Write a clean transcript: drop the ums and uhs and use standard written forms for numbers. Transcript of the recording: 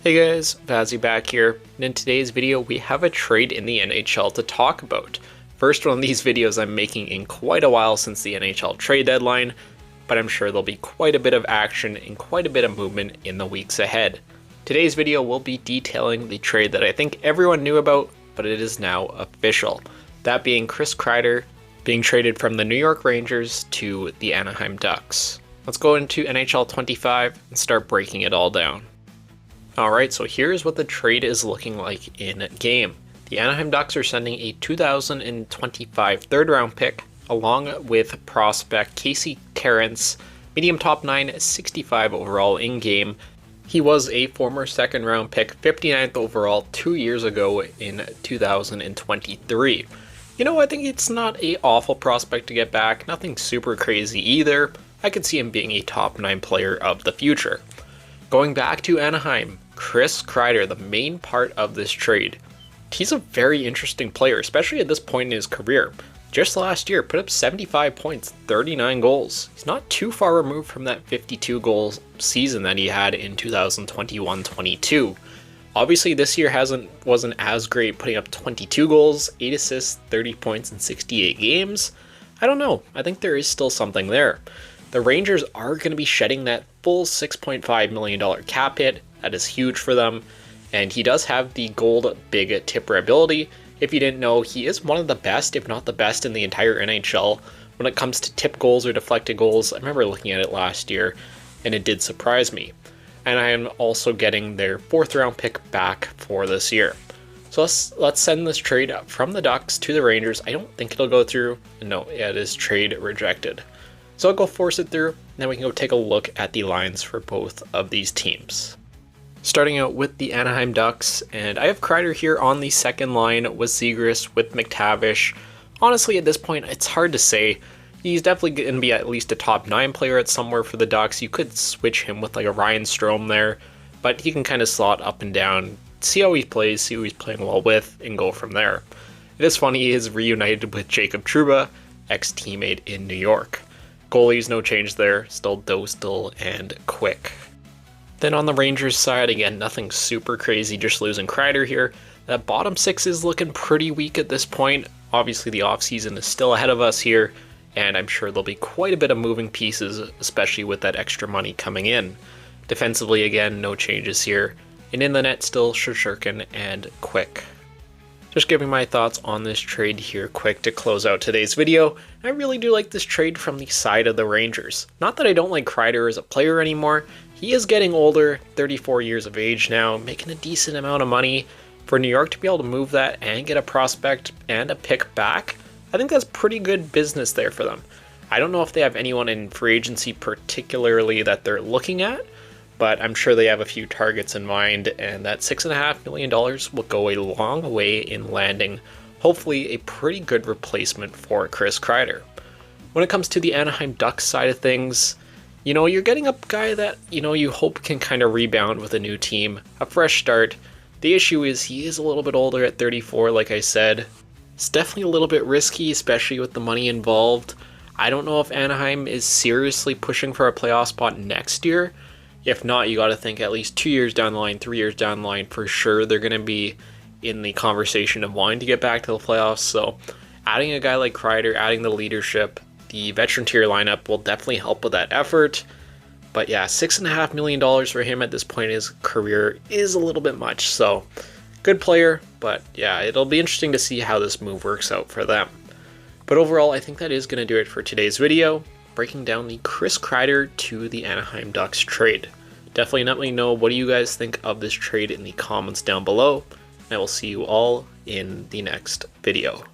Hey guys, Vazzy back here, and in today's video we have a trade in the NHL to talk about. First one of these videos I'm making in quite a while since the NHL trade deadline, but I'm sure there'll be quite a bit of action and quite a bit of movement in the weeks ahead. Today's video will be detailing the trade that I think everyone knew about, but it is now official. That being Chris Kreider being traded from the New York Rangers to the Anaheim Ducks. Let's go into NHL 25 and start breaking it all down. Alright, so here's what the trade is looking like in game. The Anaheim Ducks are sending a 2025 third round pick along with prospect Casey Terrence, medium top 9, 65 overall in game. He was a former second round pick, 59th overall 2 years ago in 2023. You know, I think it's not an awful prospect to get back, nothing super crazy either. I could see him being a top 9 player of the future. Going back to Anaheim, Chris Kreider, the main part of this trade. He's a very interesting player, especially at this point in his career. Just last year, put up 75 points, 39 goals. He's not too far removed from that 52 goals season that he had in 2021-22. Obviously, this year wasn't as great, putting up 22 goals, 8 assists, 30 points in 68 games. I don't know. I think there is still something there. The Rangers are going to be shedding that full $6.5 million cap hit. That is huge for them. And he does have the gold big tipper ability. If you didn't know, he is one of the best, if not the best, in the entire NHL when it comes to tip goals or deflected goals. I remember looking at it last year, and it did surprise me. And I am also getting their 4th round pick back for this year. So let's send this trade up from the Ducks to the Rangers. I don't think it'll go through. No, it is trade rejected. So I'll go force it through, and then we can go take a look at the lines for both of these teams. Starting out with the Anaheim Ducks, and I have Kreider here on the second line with Zegras, with McTavish. Honestly, at this point, it's hard to say. He's definitely going to be at least a top 9 player at somewhere for the Ducks. You could switch him with like a Ryan Strome there, but he can kind of slot up and down, see how he plays, see who he's playing well with, and go from there. It is funny, he is reunited with Jacob Trouba, ex-teammate in New York. Goalies, no change there, still Dostal and Quick. Then on the Rangers side, again, nothing super crazy, just losing Kreider here. That bottom 6 is looking pretty weak at this point. Obviously the offseason is still ahead of us here, and I'm sure there'll be quite a bit of moving pieces, especially with that extra money coming in. Defensively, again, no changes here. And in the net, still Shesterkin and Quick. Just giving my thoughts on this trade here quick to close out today's video. I really do like this trade from the side of the Rangers. Not that I don't like Kreider as a player anymore. He is getting older, 34 years of age now, making a decent amount of money. For New York to be able to move that and get a prospect and a pick back, I think that's pretty good business there for them. I don't know if they have anyone in free agency particularly that they're looking at, but I'm sure they have a few targets in mind, and that $6.5 million will go a long way in landing, hopefully, a pretty good replacement for Chris Kreider. When it comes to the Anaheim Ducks side of things, you know, you're getting a guy that, you know, you hope can kind of rebound with a new team, a fresh start. The issue is he is a little bit older at 34, like I said. It's definitely a little bit risky, especially with the money involved. I don't know if Anaheim is seriously pushing for a playoff spot next year. If not, you got to think at least 2 years down the line, 3 years down the line, for sure they're going to be in the conversation of wanting to get back to the playoffs. So adding a guy like Kreider, adding the leadership, the veteran tier lineup will definitely help with that effort. But yeah, $6.5 million for him at this point in his career is a little bit much. So good player, but yeah, it'll be interesting to see how this move works out for them. But overall, I think that is going to do it for today's video, breaking down the Chris Kreider to the Anaheim Ducks trade. Definitely let me know what do you guys think of this trade in the comments down below, and I will see you all in the next video.